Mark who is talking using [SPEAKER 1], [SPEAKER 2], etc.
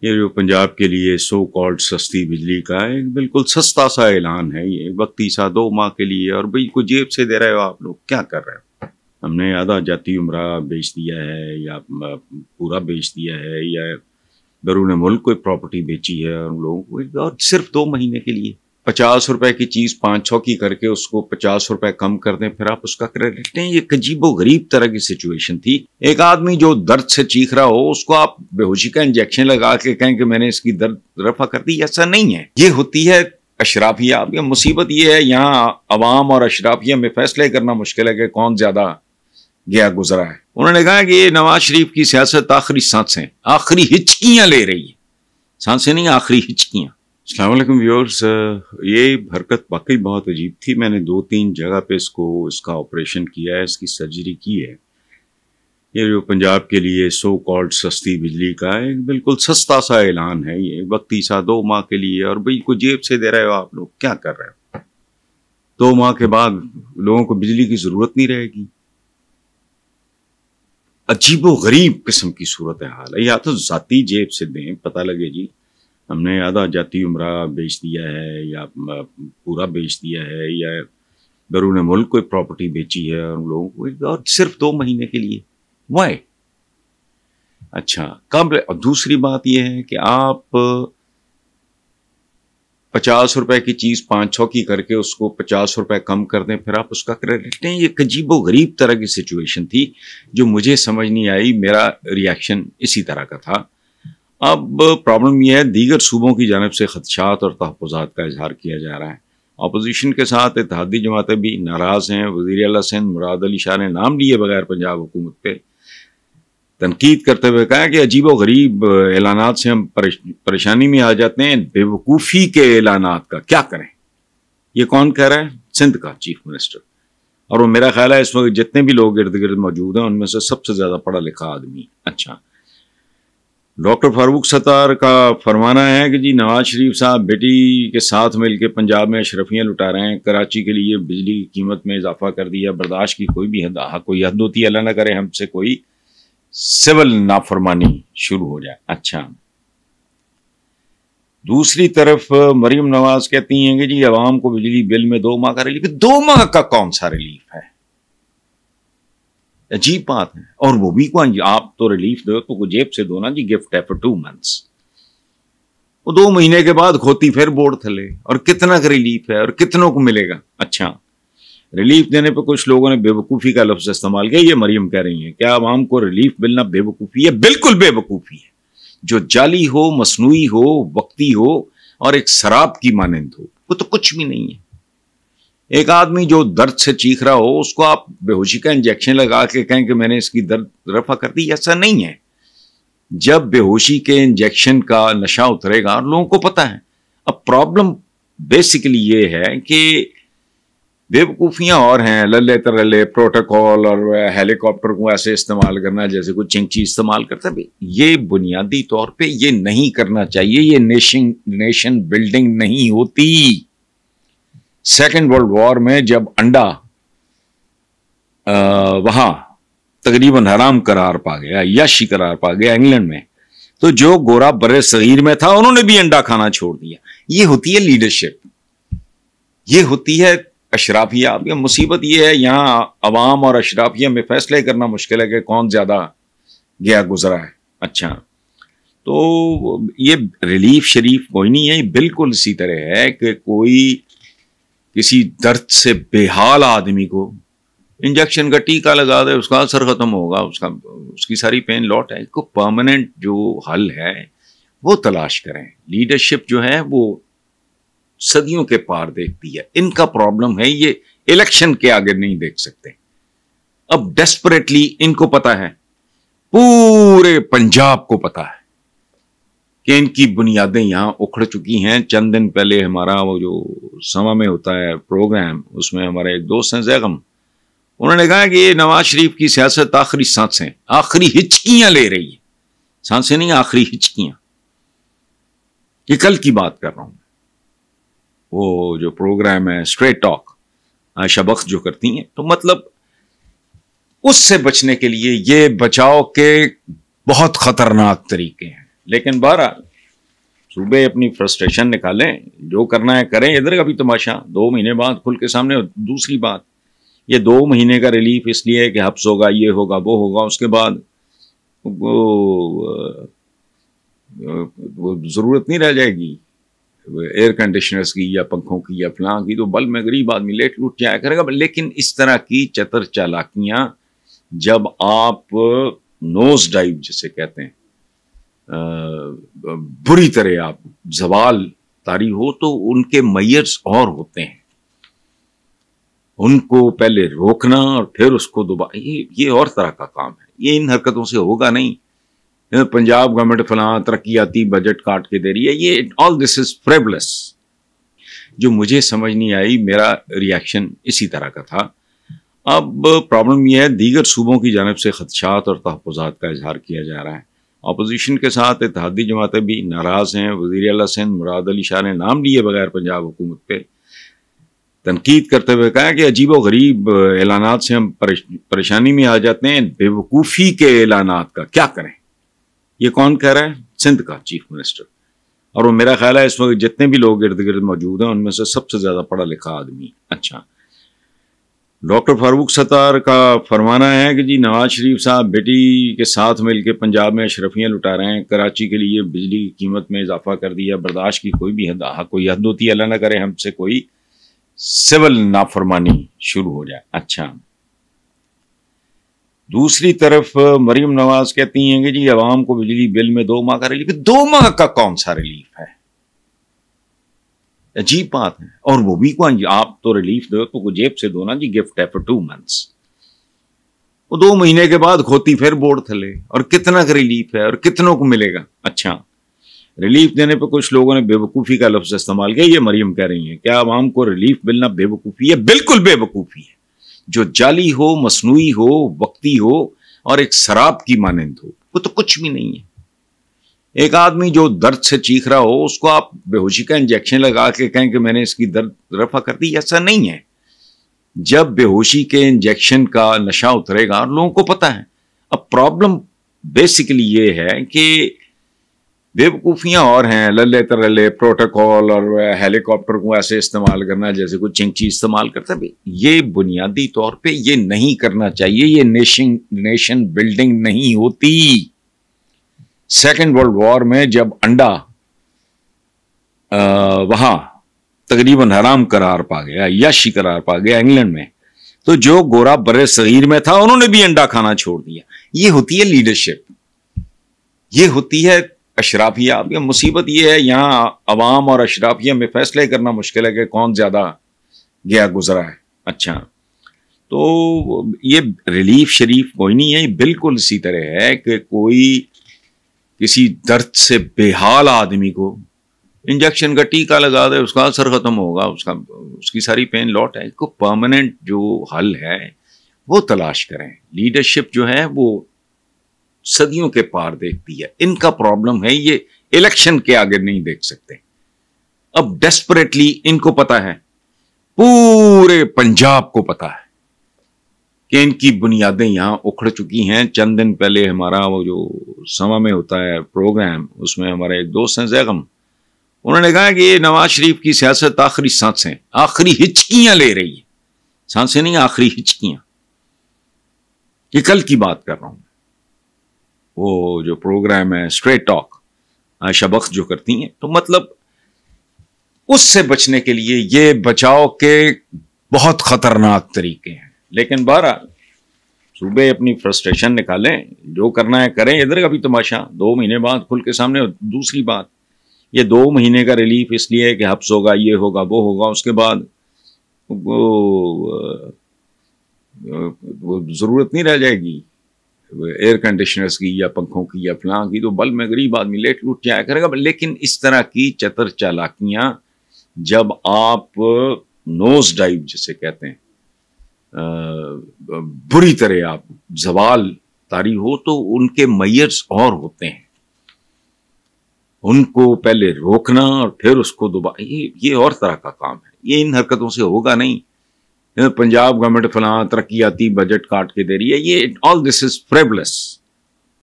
[SPEAKER 1] یہ جو پنجاب کے لیے سو کالڈ سستی بجلی کا ایک بالکل سستا سا اعلان ہے، یہ وقتی سا 2 ماہ کے لیے، اور بھائی کو جیب سے دے رہے ہو آپ لوگ، کیا کر رہے ہو؟ ہم نے آدھا جاتی عمرہ بیچ دیا ہے یا پورا بیچ دیا ہے یا بیرون ملک کوئی پراپرٹی بیچی ہے ان لوگوں کو، اور صرف 2 مہینے کے لیے 50 روپے کی چیز 500 کی کر کے اس کو 50 روپے کم کر دیں، پھر آپ اس کا کریڈٹ لیں۔ یہ عجیب و غریب طرح کی سچویشن تھی۔ ایک آدمی جو درد سے چیخ رہا ہو اس کو آپ بے ہوشی کا انجیکشن لگا کے کہیں کہ میں نے اس کی درد رفع کر دی، ایسا نہیں ہے۔ یہ ہوتی ہے اشرافیہ۔ اب یہ مصیبت یہ ہے، یہاں عوام اور اشرافیہ میں فیصلے کرنا مشکل ہے کہ کون زیادہ گیا گزرا ہے۔ انہوں نے کہا کہ یہ نواز شریف کی سیاست آخری سانسیں، آخری ہچکیاں لے رہی ہے، سانسیں نہیں، آخری ہچکیاں۔ السلام علیکم ویورز، یہ حرکت واقعی بہت عجیب تھی۔ میں نے 2-3 جگہ پہ اس کا آپریشن کیا ہے، اس کی سرجری کی ہے۔ یہ جو پنجاب کے لیے سو کالڈ سستی بجلی کا ایک بالکل سستا سا اعلان ہے، یہ وقتی سا 2 ماہ کے لیے، اور بھائی کو جیب سے دے رہے ہو آپ لوگ، کیا کر رہے ہو؟ 2 ماہ کے بعد لوگوں کو بجلی کی ضرورت نہیں رہے گی۔ عجیب و غریب قسم کی صورتحال ہے۔ یا تو ذاتی جیب سے دیں، پتہ لگے جی ہم نے آدھا جاتی عمرہ بیچ دیا ہے یا پورا بیچ دیا ہے یا بیرون ملک کوئی پراپرٹی بیچی ہے ان لوگوں کو، اور صرف 2 مہینے کے لیے۔ وائی؟ اچھا، کب؟ دوسری بات یہ ہے کہ آپ 50 روپے کی چیز 500 کی کر کے اس کو 50 روپے کم کر دیں، پھر آپ اس کا کریڈٹ لیں۔ یہ عجیب و غریب طرح کی سچویشن تھی جو مجھے سمجھ نہیں آئی۔ میرا ریاکشن اسی طرح کا تھا۔ اب پرابلم یہ ہے، دیگر صوبوں کی جانب سے خدشات اور تحفظات کا اظہار کیا جا رہا ہے۔ اپوزیشن کے ساتھ اتحادی جماعتیں بھی ناراض ہیں۔ وزیر اعلیٰ سندھ مراد علی شاہ نے نام لیے بغیر پنجاب حکومت پہ تنقید کرتے ہوئے کہا کہ عجیب و غریب اعلانات سے ہم پریشانی میں آ جاتے ہیں، بے وقوفی کے اعلانات کا کیا کریں۔ یہ کون کہہ رہا ہے؟ سندھ کا چیف منسٹر۔ اور وہ میرا خیال ہے اس وقت جتنے بھی لوگ ارد گرد موجود ہیں ان میں سے سب سے زیادہ پڑھا لکھا آدمی۔ اچھا، ڈاکٹر فاروق ستار کا فرمانا ہے کہ جی نواز شریف صاحب بیٹی کے ساتھ مل کے پنجاب میں اشرفیاں لٹا رہے ہیں، کراچی کے لیے بجلی کی قیمت میں اضافہ کر دیا، برداشت کی کوئی حد ہوتی ہے، اللہ نہ کرے ہم سے کوئی سول نافرمانی شروع ہو جائے۔ اچھا، دوسری طرف مریم نواز کہتی ہیں کہ جی عوام کو بجلی بل میں 2 ماہ کا ریلیف۔ 2 ماہ کا کون سا ریلیف ہے؟ عجیب بات ہے۔ اور وہ بھی آپ تو ریلیف دو تو جیب سے دو نا جی، گفٹ ہے فور 2 months۔ وہ 2 مہینے کے بعد کھوتی پھر بورڈ تھلے، اور کتنا کا ریلیف ہے اور کتنوں کو ملے گا؟ اچھا، ریلیف دینے پہ کچھ لوگوں نے بے وقوفی کا لفظ استعمال کیا۔ یہ مریم کہہ رہی ہیں کیا عوام کو ریلیف ملنا بے وقوفی ہے؟ بالکل بے وقوفی ہے، جو جعلی ہو، مصنوعی ہو، وقتی ہو اور ایک سراب کی مانند ہو، وہ تو کچھ بھی نہیں ہے۔ ایک آدمی جو درد سے چیخ رہا ہو اس کو آپ بے ہوشی کا انجیکشن لگا کے کہیں کہ میں نے اس کی درد رفع کر دی، ایسا نہیں ہے۔ جب بے ہوشی کے انجیکشن کا نشہ اترے گا اور لوگوں کو پتہ ہے۔ اب پرابلم بیسیکلی یہ ہے کہ بے وقوفیاں اور ہیں، للے ترلے پروٹوکول اور ہیلی کاپٹر کو ایسے استعمال کرنا جیسے کوئی چنگچی استعمال کرتا ہے۔ یہ بنیادی طور پہ یہ نہیں کرنا چاہیے، یہ نیشن بلڈنگ نہیں ہوتی۔ سیکنڈ ورلڈ وار میں جب انڈا وہاں تقریباً حرام قرار پا گیا، یاشی قرار پا گیا انگلینڈ میں، تو جو گورا برے صغیر میں تھا انہوں نے بھی انڈا کھانا چھوڑ دیا۔ یہ ہوتی ہے لیڈرشپ، یہ ہوتی ہے اشرافیہ۔ اب یہ مصیبت یہ ہے، یہاں عوام اور اشرافیہ میں فیصلے کرنا مشکل ہے کہ کون زیادہ گیا گزرا ہے۔ اچھا، تو یہ ریلیف شریف کوئی نہیں ہے، بالکل اسی طرح ہے کہ کوئی کسی درد سے بے حال آدمی کو انجیکشن کا ٹیکہ لگا دے، اس کا اثر ختم ہوگا، اس کی ساری پین لوٹ ہے۔ کو پرماننٹ جو حل ہے وہ تلاش کریں۔ لیڈرشپ جو ہے وہ صدیوں کے پار دیکھتی ہے۔ ان کا پرابلم ہے یہ الیکشن کے آگے نہیں دیکھ سکتے۔ اب ڈیسپریٹلی ان کو پتا ہے، پورے پنجاب کو پتا ہے کہ ان کی بنیادیں یہاں اکھڑ چکی ہیں۔ چند دن پہلے ہمارا وہ جو سما میں ہوتا ہے پروگرام، اس میں ہمارے ایک دوست ہیں زیغم، انہوں نے کہا کہ یہ نواز شریف کی سیاست آخری سانسیں، آخری ہچکیاں لے رہی ہے، سانسیں نہیں، آخری ہچکیاں۔ یہ کل کی بات کر رہا ہوں۔ وہ جو پروگرام ہے اسٹریٹ ٹاک، عائشہ بخش جو کرتی ہیں، تو مطلب اس سے بچنے کے لیے یہ بچاؤ کے بہت خطرناک طریقے ہیں۔ لیکن بہرحال صوبے اپنی فرسٹریشن نکالیں، جو کرنا ہے کریں، ادھر کا بھی تماشا 2 مہینے بعد کھل کے سامنے. دوسری بات، یہ 2 مہینے کا ریلیف اس لیے کہ حبس ہوگا، یہ ہوگا، وہ ہوگا، اس کے بعد وہ ضرورت نہیں رہ جائے گی ایئر کنڈیشنرز کی یا پنکھوں کی یا فلاں کی، تو بل میں غریب آدمی لیٹ لوٹ جایا کرے گا. لیکن اس طرح کی چتر چالاکیاں جب آپ نوز ڈائیو جسے کہتے ہیں بری طرح آپ زوال طاری ہو، تو ان کے میئرز اور ہوتے ہیں. ان کو پہلے روکنا اور پھر اس کو دوبارہ، یہ اور طرح کا کام ہے. یہ ان حرکتوں سے ہوگا نہیں. پنجاب گورنمنٹ فلاں ترقیاتی بجٹ کاٹ کے دے رہی ہے، یہ آل دس از فریبلس. جو مجھے سمجھ نہیں آئی، میرا ریاکشن اسی طرح کا تھا. اب پرابلم یہ ہے، دیگر صوبوں کی جانب سے خدشات اور تحفظات کا اظہار کیا جا رہا ہے. اپوزیشن کے ساتھ اتحادی جماعتیں بھی ناراض ہیں. وزیر اعلیٰ سندھ مراد علی شاہ نے نام لیے بغیر پنجاب حکومت پہ تنقید کرتے ہوئے کہا کہ عجیب و غریب اعلانات سے ہم پریشانی میں آ جاتے ہیں. بے وقوفی کے اعلانات کا کیا کریں؟ یہ کون کہہ رہا ہے؟ سندھ کا چیف منسٹر. اور وہ میرا خیال ہے اس وقت جتنے بھی لوگ ارد گرد موجود ہیں ان میں سے سب سے زیادہ پڑھا لکھا آدمی. اچھا، ڈاکٹر فاروق ستار کا فرمانا ہے کہ جی نواز شریف صاحب بیٹی کے ساتھ مل کے پنجاب میں اشرفیاں لٹا رہے ہیں. کراچی کے لیے بجلی کی قیمت میں اضافہ کر دیا. برداشت کی کوئی بھی کوئی حد ہوتی ہے، اللہ نہ کرے ہم سے کوئی سول نافرمانی شروع ہو جائے. اچھا، دوسری طرف مریم نواز کہتی ہیں کہ جی عوام کو بجلی بل میں 2 ماہ کا ریلیف. 2 ماہ کا کون سا ریلیف ہے؟ عجیب بات ہے. اور وہ بھی کوئی آپ تو ریلیف دو تو جیب سے دو نا جی، گفٹ ہے فور 2 months. وہ 2 مہینے کے بعد کھوتی پھر بورڈ تھلے. اور کتنا کا ریلیف ہے اور کتنوں کو ملے گا؟ اچھا، ریلیف دینے پہ کچھ لوگوں نے بے وقوفی کا لفظ استعمال کیا. یہ مریم کہہ رہی ہیں کیا عوام کو ریلیف ملنا بے وقوفی ہے؟ بالکل بے وقوفی ہے. جو جعلی ہو، مصنوعی ہو، وقتی ہو اور ایک سراب کی مانند ہو، وہ تو کچھ بھی نہیں ہے. ایک آدمی جو درد سے چیخ رہا ہو اس کو آپ بے ہوشی کا انجیکشن لگا کے کہیں کہ میں نے اس کی درد رفع کر دی، ایسا نہیں ہے. جب بے ہوشی کے انجیکشن کا نشہ اترے گا اور لوگوں کو پتا ہے. اب پرابلم بیسیکلی یہ ہے کہ بے وقوفیاں اور ہیں، للے ترلے پروٹوکول اور ہیلی کاپٹر کو ایسے استعمال کرنا جیسے کوئی چنگچی استعمال کرتا ہے. یہ بنیادی طور پہ یہ نہیں کرنا چاہیے. یہ نیشن بلڈنگ نہیں ہوتی. سیکنڈ ورلڈ وار میں جب انڈا وہاں تقریباً حرام قرار پا گیا، یاشی قرار پا گیا انگلینڈ میں، تو جو گورا برے صغیر میں تھا انہوں نے بھی انڈا کھانا چھوڑ دیا. یہ ہوتی ہے لیڈرشپ، یہ ہوتی ہے اشرافیہ. اب یہ مصیبت یہ ہے یہاں عوام اور اشرافیہ میں فیصلے کرنا مشکل ہے کہ کون زیادہ گیا گزرا ہے. اچھا، تو یہ ریلیف شریف کوئی نہیں ہے. بالکل اسی طرح ہے کہ کوئی کسی درد سے بے حال آدمی کو انجیکشن کا ٹیکہ لگا دے، اس کا اثر ختم ہوگا، اس کی ساری پین لوٹ ہے. کو پرماننٹ جو حل ہے وہ تلاش کریں. لیڈرشپ جو ہے وہ صدیوں کے پار دیکھتی ہے. ان کا پرابلم ہے یہ الیکشن کے آگے نہیں دیکھ سکتے. اب ڈیسپریٹلی ان کو پتا ہے، پورے پنجاب کو پتا ہے کہ ان کی بنیادیں یہاں اکھڑ چکی ہیں. چند دن پہلے ہمارا وہ جو سما میں ہوتا ہے پروگرام، اس میں ہمارے ایک دوست ہیں زیغم، انہوں نے کہا کہ یہ نواز شریف کی سیاست آخری سانسیں، آخری ہچکیاں لے رہی ہے. سانسیں نہیں، آخری ہچکیاں. یہ کل کی بات کر رہا ہوں. وہ جو پروگرام ہے اسٹریٹ ٹاک عائشہ بخش جو کرتی ہیں، تو مطلب اس سے بچنے کے لیے یہ بچاؤ کے بہت خطرناک طریقے ہیں. لیکن بہرحال صوبے اپنی فرسٹریشن نکالیں، جو کرنا ہے کریں، ادھر کا بھی تماشا 2 مہینے بعد کھل کے سامنے. دوسری بات، یہ 2 مہینے کا ریلیف اس لیے کہ حبس ہوگا، یہ ہوگا، وہ ہوگا، اس کے بعد وہ ضرورت نہیں رہ جائے گی ایئر کنڈیشنرز کی یا پنکھوں کی یا فلاں کی، تو بل میں غریب آدمی لیٹ لوٹ جایا کرے گا. لیکن اس طرح کی چتر چالاکیاں جب آپ نوز ڈائیو جسے کہتے ہیں بری طرح آپ زوال طاری ہو، تو ان کے میئرز اور ہوتے ہیں. ان کو پہلے روکنا اور پھر اس کو دوبارہ، یہ اور طرح کا کام ہے. یہ ان حرکتوں سے ہوگا نہیں. پنجاب گورنمنٹ فلاں ترقیاتی بجٹ کاٹ کے دے رہی ہے، یہ آل دس از فریبلس.